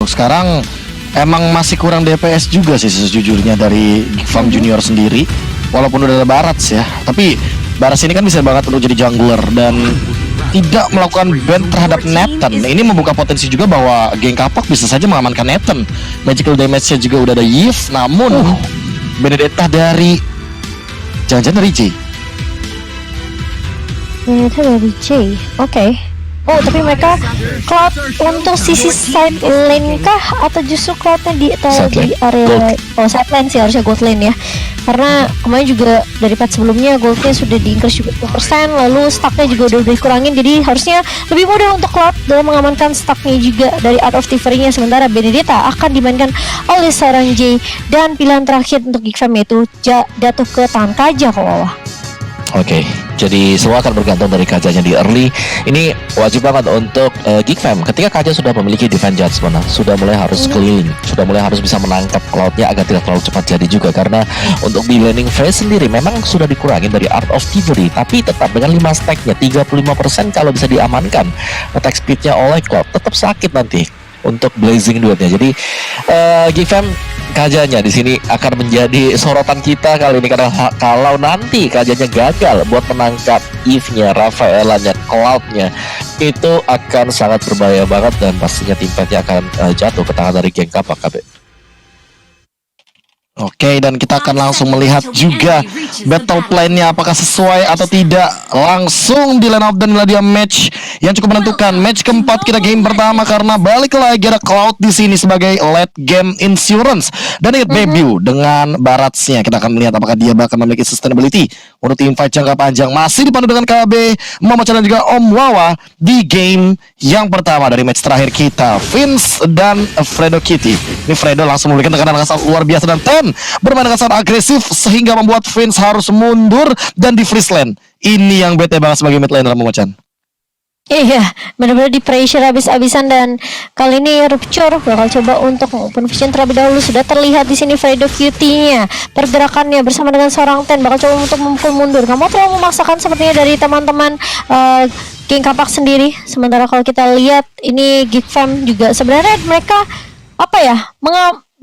Sekarang emang masih kurang DPS juga sih sejujurnya dari Farm Junior sendiri. Walaupun udah ada Barats ya, tapi Barats ini kan bisa banget untuk jadi jungler dan tidak melakukan ban terhadap Nathan. Ini membuka potensi juga bahwa geng Kapak bisa saja mengamankan Nathan. Magical damage-nya juga udah ada Yves, namun Benedetta dari jangan-jangan dari J. Benedetta dari J, oke. Oh, tapi mereka Cloud untuk sisi side lane kah atau justru Cloudnya di area side lane sih, harusnya gold lane ya. Karena kemarin juga dari patch sebelumnya goldnya sudah di-increase juga 10%, lalu stacknya juga udah dikurangin, jadi harusnya lebih mudah untuk Cloud dalam mengamankan stacknya juga dari Art of Thievery-nya. Sementara Benedetta akan dimainkan oleh seorang J, dan pilihan terakhir untuk Geek Fam yaitu jatuh ke tangan Kaja ke bawah. Oke, jadi semua akan bergantung dari Kajanya di early. Ini wajib banget untuk Geek Fam. Ketika Kaja sudah memiliki Divine Judgment, sudah mulai harus keliling, sudah mulai harus bisa menangkap Cloud-nya agar tidak terlalu cepat jadi juga. Karena untuk di laning phase sendiri memang sudah dikurangin dari Art of Thievery, tapi tetap dengan 5 stack-nya 35% kalau bisa diamankan attack speed-nya oleh Cloud, tetap sakit nanti untuk Blazing Duet-nya. Jadi Geek Fam, Kajanya di sini akan menjadi sorotan kita kali ini, karena kalau nanti Kajanya gagal buat menangkap Eve-nya, Rafaelanya, Cloud-nya, itu akan sangat berbahaya banget dan pastinya tim fight-nya akan jatuh ke tangan dari geng Kapak KB. Oke, dan kita akan langsung melihat juga battle plan-nya apakah sesuai atau tidak. Langsung di line up dan dia match yang cukup menentukan. Match keempat kita game pertama, karena balik lagi ada Cloud di sini sebagai late game insurance. Dan ingat debut dengan Baratsnya. Kita akan melihat apakah dia bakal memiliki sustainability untuk tim fight jangka panjang. Masih dipandu dengan KB, Momo-chan dan juga Om Wawa di game yang pertama dari match terakhir kita, Vince dan Fredo Kitty. Ini Fredo langsung memberikan tekanan luar biasa, dan Ten bermain dengan sangat agresif sehingga membuat Vince harus mundur dan di freeze lane. Ini yang bete banget sebagai mid laner, Momo-chan. Iya, benar-benar di pressure habis-habisan, dan kali ini Rupture bakal coba untuk open vision terlebih dahulu. Sudah terlihat di sini Fredo Cutie-nya, pergerakannya bersama dengan seorang Ten bakal coba untuk memukul mundur. Kamu terlalu memaksakan sepertinya dari teman-teman geng Kapak sendiri. Sementara kalau kita lihat ini Geek Fam juga sebenarnya mereka apa ya,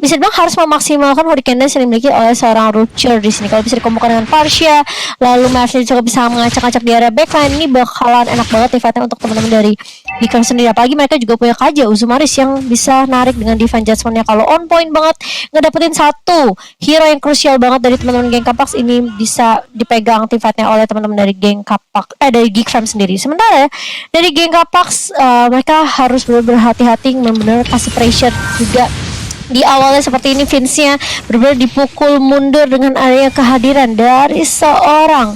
bisa dibilang harus memaksimalkan Hurricane Dance yang dimiliki oleh seorang Rupture di sini. Kalau bisa dikombinasikan dengan Parsia, lalu Mavsnya juga bisa mengacak-acak di area backline, ini bakalan enak banget nih fightnya untuk teman-teman dari Geekfam sendiri. Apalagi mereka juga punya Kaja Uzumaris yang bisa narik dengan Divine Judgment-nya. Kalau on point banget ngedapetin satu hero yang krusial banget dari teman-teman geng Kapak, ini bisa dipegang tim fightnya oleh teman-teman dari geng Kapak, dari Geekfam sendiri. Sementara dari geng Kapak mereka harus berhati-hati, benar-benar kasih pressure juga. Di awalnya seperti ini, Vince-nya benar-benar dipukul mundur dengan area kehadiran dari seorang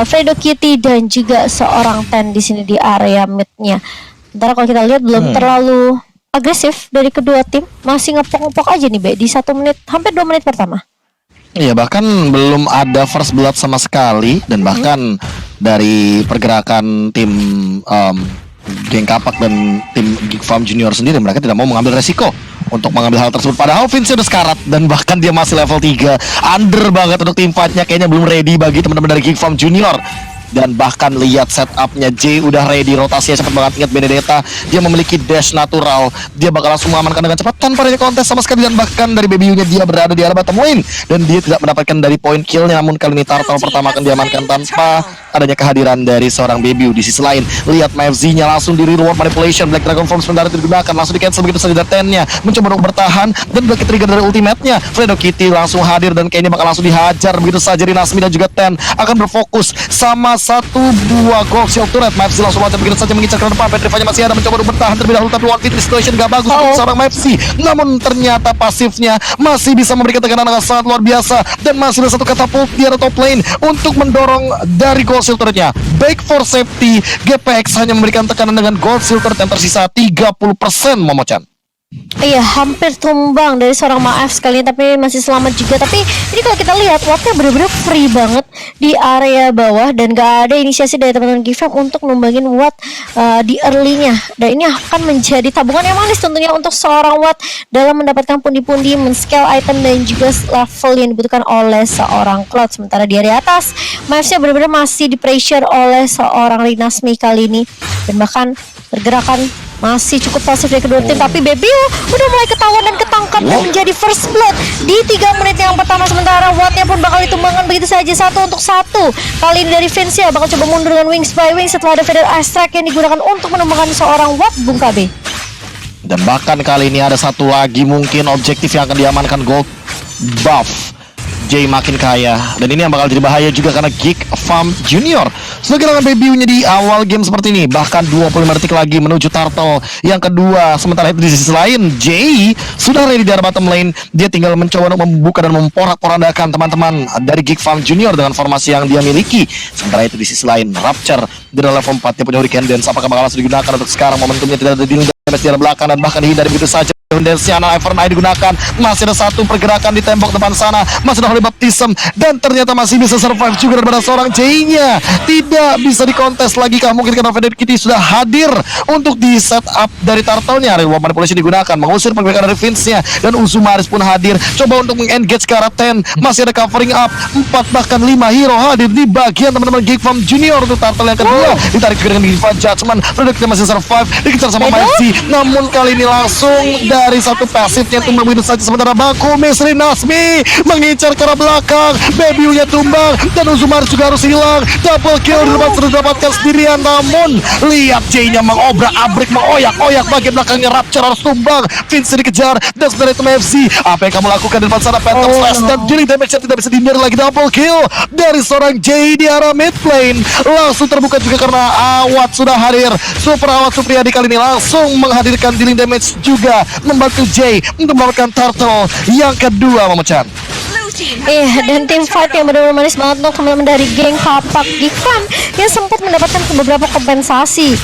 Fredo Kitty dan juga seorang Ten di sini di area mid-nya. Sementara kalau kita lihat belum terlalu agresif dari kedua tim, masih ngepok-ngepok aja nih, Be, di 1 menit, hampir 2 menit pertama. Iya, bahkan belum ada first blood sama sekali, dan bahkan dari pergerakan tim geng Kapak dan tim Geek Farm Junior sendiri, mereka tidak mau mengambil resiko untuk mengambil hal tersebut. Padahal Vince udah sekarat dan bahkan dia masih level 3. Under banget untuk tim fight-nya, kayaknya belum ready bagi teman-teman dari Geek Farm Junior. Dan bahkan lihat setupnya, J udah ready, rotasinya cepat banget. Ingat Benedetta, dia memiliki dash natural, dia bakal langsung mengamankan dengan cepat tanpa ada kontes sama sekali. Dan bahkan dari baby-nya dia berada di area bottom lane dan dia tidak mendapatkan dari point kill-nya. Namun kali ini Turtle pertama akan diamankan tanpa adanya kehadiran dari seorang baby. Di sisi lain, lihat Mavz-nya langsung di reward manipulation, Black Dragon Form sebentar digunakan, langsung di cancel begitu saja dari Ten-nya, mencoba untuk bertahan dan bagi trigger dari ultimate-nya. Fredo Kitty langsung hadir dan kayaknya bakal langsung dihajar begitu saja. Rinasmi dan juga Ten akan berfokus sama 1-2 gold shield turret. Mavz langsung loncat begitu saja mengincar ke depan. Petrify-nya masih ada, mencoba untuk bertahan terlebih dahulu, tapi one fit situation gak bagus untuk seorang Mavz. Namun ternyata pasifnya masih bisa memberikan tekanan yang sangat luar biasa, dan masih ada satu katapult di area top lane untuk mendorong dari gold shield turret-nya. Back for safety, GPX hanya memberikan tekanan dengan gold shield turret yang tersisa 30%, Momo-chan. Iya, hampir tumbang dari seorang Maaf sekali, tapi masih selamat juga. Tapi ini kalau kita lihat Wattnya benar-benar free banget di area bawah, dan gak ada inisiasi dari teman-teman Geekfam untuk numbangin Watt di early-nya. Dan ini akan menjadi tabungan yang manis tentunya untuk seorang Watt dalam mendapatkan pundi-pundi, men-scale item dan juga level yang dibutuhkan oleh seorang Cloud. Sementara di area atas, Maaf-nya benar-benar masih di pressure oleh seorang Rinasmi kali ini, dan bahkan pergerakan masih cukup pasif dari kedua tim, tapi Bebio udah mulai ketahuan dan ketangkap dan menjadi first blood di 3 menit yang pertama. Sementara Wattnya pun bakal ditumbangkan begitu saja 1-1. Kali ini dari Vince ya bakal coba mundur dengan Wings by Wings setelah ada Feather Ice Strike yang digunakan untuk menumbangkan seorang Watt, Bung KB. Dan bahkan kali ini ada satu lagi mungkin objektif yang akan diamankan, gold buff Jay makin kaya, dan ini yang bakal jadi bahaya juga karena Geek Farm Junior sudah kehilangan Baby-nya di awal game seperti ini. Bahkan 25 detik lagi menuju turtle yang kedua. Sementara itu di sisi lain Jay sudah ready di area bottom lane. Dia tinggal mencoba untuk membuka dan memporak-porandakan teman-teman dari Geek Farm Junior dengan formasi yang dia miliki. Sementara itu di sisi lain Rapture di level 4 dia punya Hurricane Dance. Apakah bakal langsung digunakan untuk sekarang? Momentumnya tidak ada di arah belakang dan bahkan dihindari begitu saja. Densiana Evernight digunakan. Masih ada satu pergerakan di tembok depan sana. Masih ada Holy Baptism dan ternyata masih bisa survive juga daripada seorang Jay-nya. Tidak bisa dikontes lagi kah mungkin karena Feder Kitty sudah hadir untuk di setup dari turtle-nya. Reward Manipulation digunakan mengusir pergerakan dari Vince-nya dan Uzumaris pun hadir coba untuk meng-engage ke arah 10. Masih ada covering up 4 bahkan 5 hero hadir di bagian teman-teman Geek Farm Junior untuk turtle yang kedua. Ditarik juga dengan Divine Judgment. Produknya masih survive, dikejar sama Messi. Namun kali ini langsung dari satu pasifnya tumbang begitu saja. Sementara Baku Misri Nasmi mengincar ke arah belakang. Baby-nya tumbang dan Uzumaris juga harus hilang. Double kill di depan sudah didapatkan sendirian. Namun lihat Jay-nya mengobrak-abrik, mengoyak-oyak bagian belakangnya. Rapture harus tumbang. Vince dikejar dan sebenarnya itu MC. Apa yang kamu lakukan di depan sana? Phantom Slash dan dealing damage-nya tidak bisa dihindari lagi. Double kill dari seorang Jay di arah mid lane. Langsung terbuka juga karena Awat sudah hadir. Super Awat Supriyadi kali ini langsung menghadirkan dealing damage juga membantu Jay untuk mendapatkan turtle yang kedua, Mama-chan. Dan tim fight yang benar-benar manis banget untuk teman-teman dari geng Kapak Geek Farm yang sempat mendapatkan beberapa kompensasi,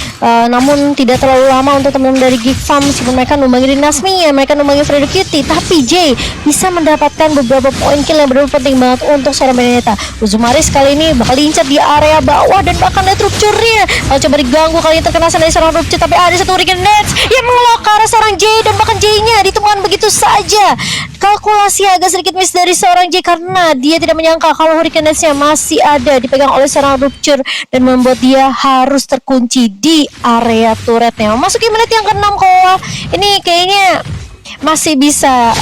namun tidak terlalu lama untuk teman-teman dari Geek Farm. Meskipun mereka numbangin Nasmi ya, mereka numbangin Fredo Cutie, tapi Jay bisa mendapatkan beberapa poin kill yang benar-benar penting banget untuk seorang Benedetta. Uzumaris kali ini bakal diincar di area bawah dan bahkan ada rupture-nya. Kalau coba diganggu kali ini terkena dari seorang rupture, tapi ada satu Hurricane Dance yang mengelak ke arah seorang Jay dan bahkan Jay-nya ditemukan begitu saja. Kalkulasi agak sedikit miss dari seorang Jay karena dia tidak menyangka kalau Hurricane Dance-nya masih ada dipegang oleh seorang Rupture dan membuat dia harus terkunci di area turretnya. Memasuki menit yang ke-6 kok. Ini kayaknya masih bisa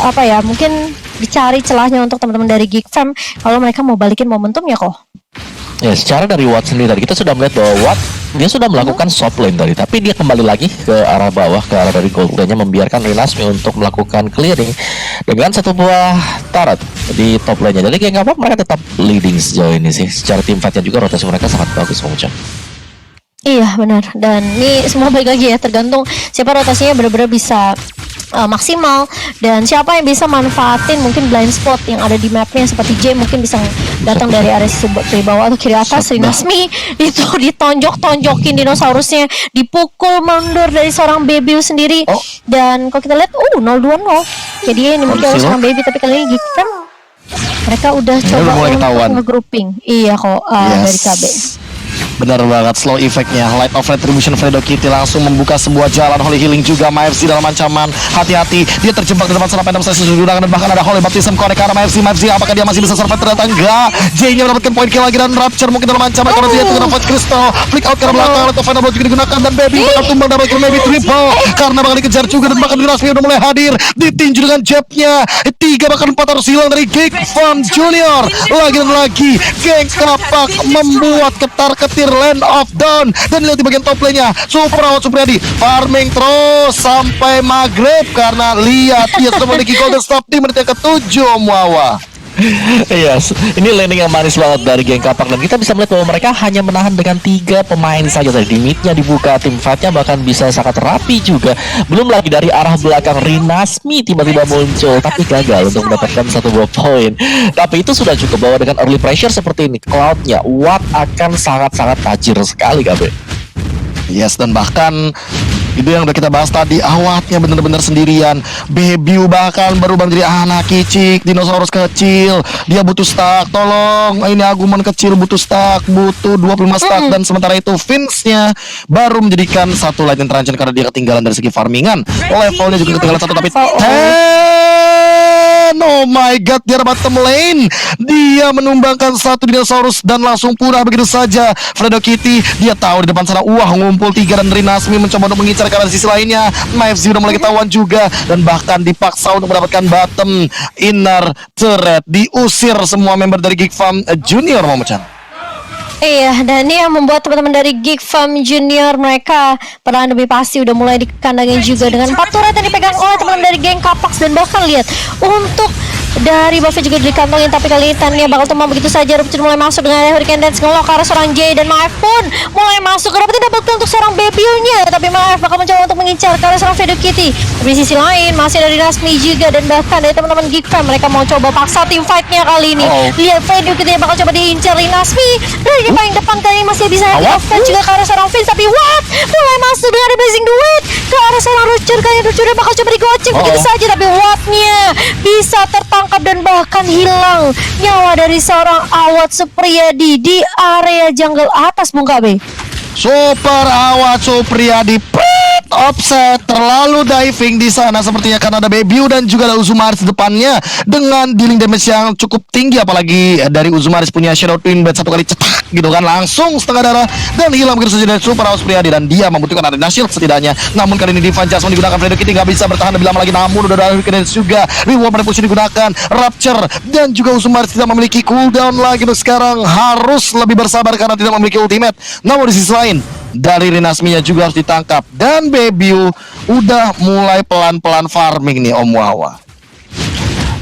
mungkin dicari celahnya untuk teman-teman dari Geek Farm kalau mereka mau balikin momentumnya kok. Ya, secara dari Watt sendiri tadi kita sudah melihat bahwa Watt dia sudah melakukan soft lane tadi, tapi dia kembali lagi ke arah bawah, ke arah dari gold lane-nya, membiarkan Rinasmi untuk melakukan clearing dengan satu buah turret di top lane-nya. Jadi kayak apa mereka tetap leading sejauh ini sih. Secara tim fight-nya juga rotasi mereka sangat bagus, Bang. Iya benar, dan ini semua baik lagi ya, tergantung siapa rotasinya benar-benar bisa maksimal dan siapa yang bisa manfaatin mungkin blind spot yang ada di mapnya. Seperti Jay mungkin bisa datang dari area dari bawah atau kiri atas. Rinasmi itu ditonjokin dinosaurusnya, dipukul mundur dari seorang Baby sendiri. Dan kalau kita lihat 0-2-0 jadi ini mungkin seorang Baby, tapi kali ini Geek Farm mereka udah coba untuk nge-grouping. Iya kok dari KB. Benar banget, slow effect-nya. Light of Retribution Fredo Kitty langsung membuka sebuah jalan. Holy Healing juga MFC dalam ancaman. Hati-hati, dia terjebak di depan sana. Phantom Slash digunakan dan bahkan ada Holy Baptism connect ke arah MFC. Apakah dia masih bisa survive? Ternyata enggak. Jay-nya mendapatkan poin kill lagi dan Rapture mungkin dalam ancaman karena dia itu kena Void Crystal. Flick out ke arah belakang. Atau Final Blow juga digunakan dan Baby bakal tumbang double kill, Baby triple karena bakal dikejar juga dan bahkan Rasmi udah mulai hadir. Ditinju dengan jab-nya. 3 bahkan 4 harus hilang dari Geek Farm Junior. Lagi dan lagi geng Kapak membuat ketar-ketir Land of Dawn. Dan lihat di bagian top lane-nya Super Awat Supriyadi farming terus sampai maghrib karena lihat dia sudah memiliki golden staff di menit yang ke-7. Muawa. Yes, ini landing yang manis banget dari geng Kapak dan kita bisa melihat bahwa mereka hanya menahan dengan 3 pemain saja tadi. Di mid-nya dibuka, tim fight-nya bahkan bisa sangat rapi juga. Belum lagi dari arah belakang Rinasmi tiba-tiba muncul tapi gagal untuk mendapatkan satu buah poin. Tapi itu sudah cukup bahwa dengan early pressure seperti ini Cloud-nya Watt akan sangat-sangat tajir sekali, KB. Yes, dan bahkan itu yang udah kita bahas tadi, Awatnya bener-bener sendirian. Baby bahkan baru jadi anak kicik, dinosaurus kecil. Dia butuh stack, tolong. Ini Agumon kecil butuh stack, butuh 25 stack. Dan sementara itu Vince-nya baru menjadikan satu Lightning Truncheon karena dia ketinggalan dari segi farmingan. Levelnya juga ketinggalan 1, tapi Oh my god, dia bottom lane. Dia menumbangkan satu dinosaurus dan langsung punah begitu saja. Fredo Kitty, dia tahu di depan sana ngumpul 3 dan Rinasmi mencoba untuk mengincar ke arah sisi lainnya. MFZ udah mulai ketahuan juga dan bahkan dipaksa untuk mendapatkan bottom inner turret. Diusir semua member dari Geek Farm Junior, Momo-chan. Iya, dan ini yang membuat teman-teman dari Geek Farm Junior mereka perlahan lebih pasti udah mulai dikandangin juga dengan 4 turret yang dipegang oleh teman-teman dari geng Kapax. Dan bahkan lihat untuk dari Buffy juga dikantongin, tapi kali ini Tanya bakal tumbang begitu saja. Rupture mulai masuk dengan Hurricane Dance ngelok ke arah seorang Jay, dan Maef pun mulai masuk. Dapetin double kill untuk seorang Baby-nya, tapi Maef bakal mencoba untuk mengincar ke arah seorang Fredo Kitty. Tapi di sisi lain masih dari Nasmi juga, dan bahkan dari teman-teman Geek Fam mereka mau coba paksa tim fight-nya kali ini. Lihat Fredo Kitty yang bakal coba diincar Nasmi dari paling depan, kali ini masih bisa di-offset juga ke arah seorang Vince, tapi mulai masuk dengan Blazing Duet ke arah seorang Rupture. Kali ini Rupture bakal coba digocek begitu saja, tapi Watt-nya bisa tertangkap dan bahkan hilang nyawa dari seorang Awat Supriyadi di area jungle atas, Bung KB. Super Awat Supriyadi offset terlalu diving di sana sepertinya karena ada Baby dan juga ada Uzumaris di depannya dengan dealing damage yang cukup tinggi, apalagi dari Uzumaris punya Shadow Twin Blade satu kali cetak gitu kan langsung setengah darah dan hilang begitu saja dari Super Awat Supriyadi, dan dia membutuhkan Arena Shield setidaknya. Namun kali ini Divine Jasmine digunakan, Fredo Kitty nggak bisa bertahan lebih lama lagi, namun udah ada Hurricane juga, Reward Revolution digunakan, Rapture dan juga Uzumaris tidak memiliki cooldown lagi untuk sekarang, harus lebih bersabar karena tidak memiliki ultimate. Namun di sisi lain dari Rinasminya juga harus ditangkap, dan Baby udah mulai pelan-pelan farming nih Om Wawa.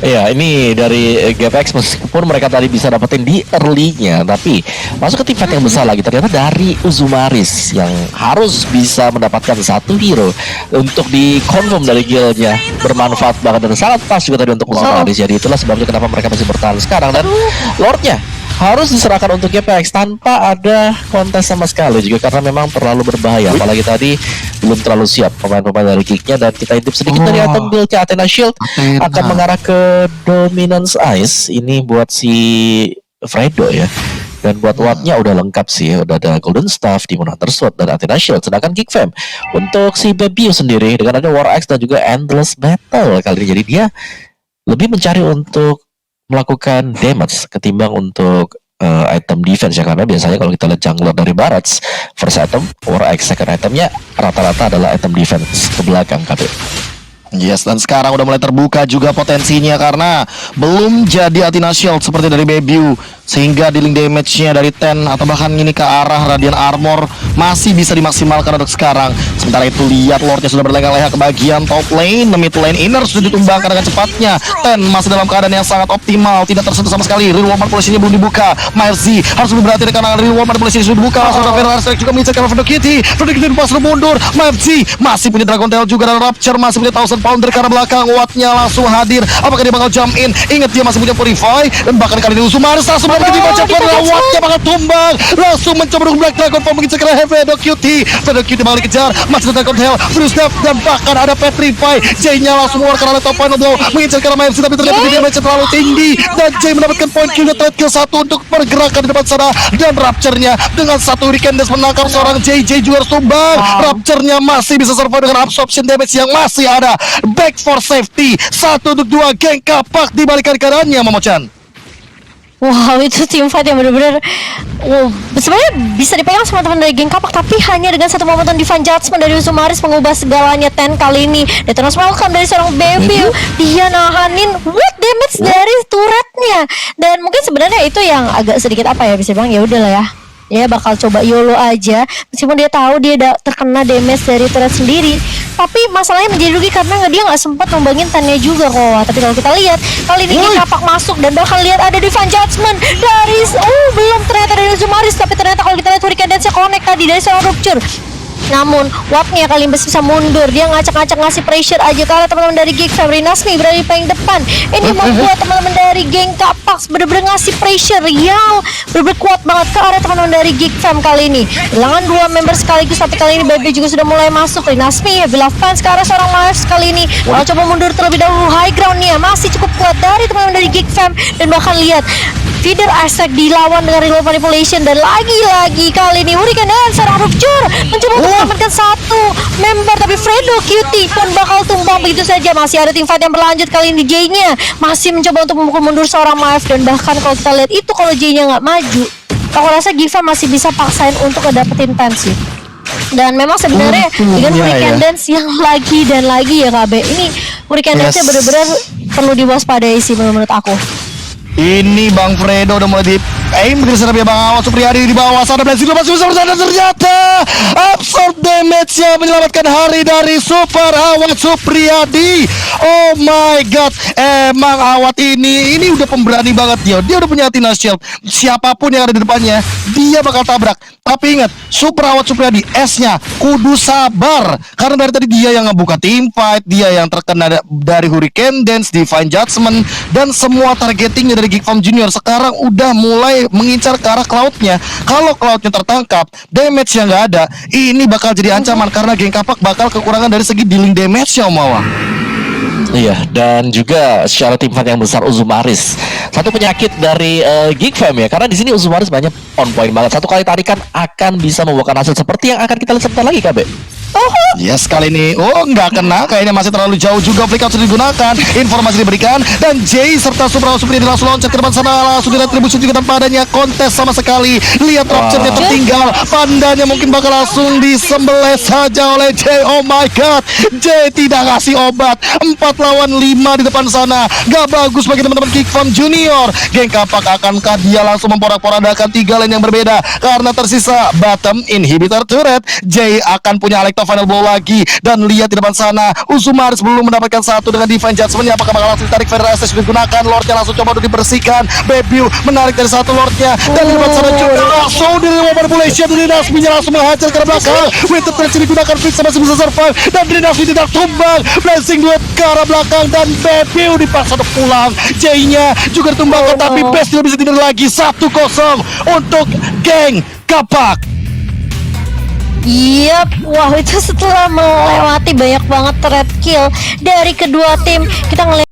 Iya, ini dari GPX meskipun mereka tadi bisa dapetin di early-nya, tapi masuk ke tim fight yang besar lagi ternyata dari Uzumaris yang harus bisa mendapatkan satu hero untuk di-confirm dari guild-nya, bermanfaat banget dan sangat pas juga tadi untuk Uzumaris. Jadi itulah sebabnya kenapa mereka masih bertahan sekarang, dan Lord-nya harus diserahkan untuk GPX tanpa ada kontes sama sekali juga karena memang terlalu berbahaya, apalagi tadi belum terlalu siap pemain-pemain dari Geek-nya. Dan kita intip sedikit dari item build-nya, Athena Shield akan mengarah ke Dominance Ice ini buat si Fredo ya, dan buat Watt-nya udah lengkap sih, udah ada Golden Staff, Demon Hunter Sword dan Athena Shield. Sedangkan Geek Fam untuk si Baby sendiri dengan ada War Axe dan juga Endless Battle kali ini, jadi dia lebih mencari untuk melakukan damage ketimbang untuk item defense ya, karena biasanya kalau kita lihat jungler dari Barats first item War Axe, second itemnya rata-rata adalah item defense ke belakang KB. Yes, dan sekarang udah mulai terbuka juga potensinya karena belum jadi Athena Shield seperti dari Baby, sehingga dealing damage-nya dari 10 atau bahkan ini ke arah Radiant Armor masih bisa dimaksimalkan untuk sekarang. Sementara itu lihat Lord-nya sudah berleha-leha ke bagian top lane, mid lane inner sudah ditumbangkan dengan cepatnya. 10 masih dalam keadaan yang sangat optimal, tidak tersentuh sama sekali. Real War Manipulation-nya belum dibuka. MFZ harus lebih berhati karena Real War Manipulation sudah dibuka. Langsung ada Ferrari juga mengincar ke Fredo Kitty. Fredo Kitty pas mundur. MFZ masih punya Dragon Tail juga, dan Rapture masih punya 1000 Pounder ke arah belakang. Watt-nya langsung hadir. Apakah dia bakal jump in? Ingat dia masih punya Purify, dan bahkan kali ini Uzumaris langsung begitu dibaca karena Watt-nya bakal tumbang. Langsung mencoba untuk Black Dragon Form mengincar ke Fredo Kitty. Fredo Kitty bakal dikejar, masih ada Dragon Tail, Free Step, dan bahkan ada Petrify. J-nya langsung mengeluarkan oleh top final blow mengincar ke arah MFC, tapi ternyata dia damage terlalu tinggi, dan J mendapatkan point kill dan trade kill 1 untuk pergerakan di depan sana. Dan Rapture-nya dengan satu Hurricane Dash menangkap seorang JJ juga harus tumbang. Rapture-nya masih bisa survive dengan absorption damage yang masih ada. Back for safety, 1 untuk 2 geng Kapak dibalikan keadaannya, Momo-chan. Wow, itu team fight yang benar-benar sebenarnya bisa dipegang sama teman dari geng Kapak, tapi hanya dengan satu momentum Divine Judgment dari Uzumaris mengubah segalanya. 10 kali ini Detonas Welcome dari seorang Baby, dia nahanin what damage dari turretnya, dan mungkin sebenarnya itu yang agak sedikit apa ya, bisa bilang ya udahlah ya bakal coba YOLO aja meskipun dia tahu dia terkena damage dari turret sendiri. Tapi masalahnya menjadi rugi karena dia nggak sempat numbangin tannya juga kok. Tapi kalau kita lihat kali ini Kapak masuk, dan bahkan lihat ada Divine Judgment dari belum ternyata dari Uzumaris, tapi ternyata kalau kita lihat Hurricane Dance connect tadi dari seorang Rupture. Namun Watt-nya kali ini bisa mundur, dia ngacak-ngacak ngasih pressure aja ke arah teman-teman dari Geek Fam. Rinasmi berada di paling depan. Ini membuat teman-teman dari geng Kapak bener-bener ngasih pressure yang bener-bener kuat banget ke arah teman-teman dari Geek Fam kali ini. Kehilangan 2 member sekaligus, tapi kali ini Baby juga sudah mulai masuk. Rinasmi Heavy Love Fans ke arah seorang Mars kali ini. Kalau coba mundur terlebih dahulu, high ground-nya masih cukup kuat dari teman-teman dari Geek Fam, dan bahkan lihat Feeder Aztec dilawan dengan real manipulation, dan lagi-lagi kali ini Hurricane dan seorang Rupture mencoba untuk mengamankan satu member, tapi Fredo Cutie pun bakal tumbang begitu saja. Masih ada tim fight yang berlanjut, kali ini J-nya masih mencoba untuk memukul mundur seorang Maef, dan bahkan kalau kita lihat itu kalau J-nya nggak maju, aku rasa Giva masih bisa paksain untuk ngedapetin pensi. Dan memang sebenarnya dengan Hurricane Dance yang lagi dan lagi ya KB, ini Hurricane Dance-nya benar-benar perlu diwaspadai sih menurut aku. Ini Bang Fredo udah mulai di aim begitu sana, Bang Awat Supriyadi di bawah sana, blessing masih bisa bersama, ternyata absorb damage-nya menyelamatkan hari dari Super Awat Supriyadi. Oh my god, emang Awat ini udah pemberani banget dia udah punya Athena Shield, siapapun yang ada di depannya dia bakal tabrak. Tapi ingat, Super Awat Supriyadi S-nya kudu sabar, karena dari tadi dia yang ngebuka team fight, dia yang terkena dari Hurricane Dance, Divine Judgment, dan semua targetingnya dari Geek Farm Junior sekarang udah mulai mengincar ke arah Cloud-nya. Kalau Cloud-nya tertangkap, damage yang nggak ada, ini bakal jadi ancaman karena geng Kapak bakal kekurangan dari segi dealing damage-nya, Om Mawa. Iya, dan juga secara tim fight yang besar Uzumaris, satu penyakit dari Geek Fam ya, karena di sini Uzumaris banyak on point banget. Satu kali tarikan akan bisa membuahkan hasil seperti yang akan kita lihat sebentar lagi, KB. Yes, kali ini nggak kena, kayaknya masih terlalu jauh juga. Flick out sudah digunakan, informasi diberikan, dan Jay serta Super Awat Supriyadi langsung loncat ke depan sana, langsung diretribusi juga tanpa adanya kontes sama sekali. Lihat Rupture-nya tertinggal, pandanya mungkin bakal langsung disembelih saja oleh Jay. Oh my god, Jay tidak ngasih obat. 4 lawan 5 di depan sana, gak bagus bagi teman-teman Geek Farm Junior. Geng Kapak akankah dia langsung memporak-porandakan 3 lane yang berbeda karena tersisa bottom inhibitor turret. Jay akan punya Electro Final Blow lagi, dan lihat di depan sana Uzumaris belum mendapatkan satu dengan Divine Judgment-nya. Apakah bakal langsung ditarik Feather Aztec digunakan, Lord-nya langsung coba untuk dibersihkan. Bebiu menarik dari satu Lord-nya, dan di depan sana juga langsung di manipulation, dari Nasmi-nya langsung menghajar ke belakang. Winter Touch digunakan, Fix masih bisa survive, dan dari Nasmi tidak tumbang. Blessing duet ke arah belakang, dan Bebiu dipaksa untuk pulang. J-nya juga ditumbangkan, tapi Best tidak bisa tidur lagi. 1-0 untuk geng Kapak. Yap, wah itu setelah melewati banyak banget threat kill dari kedua tim, kita ngelihat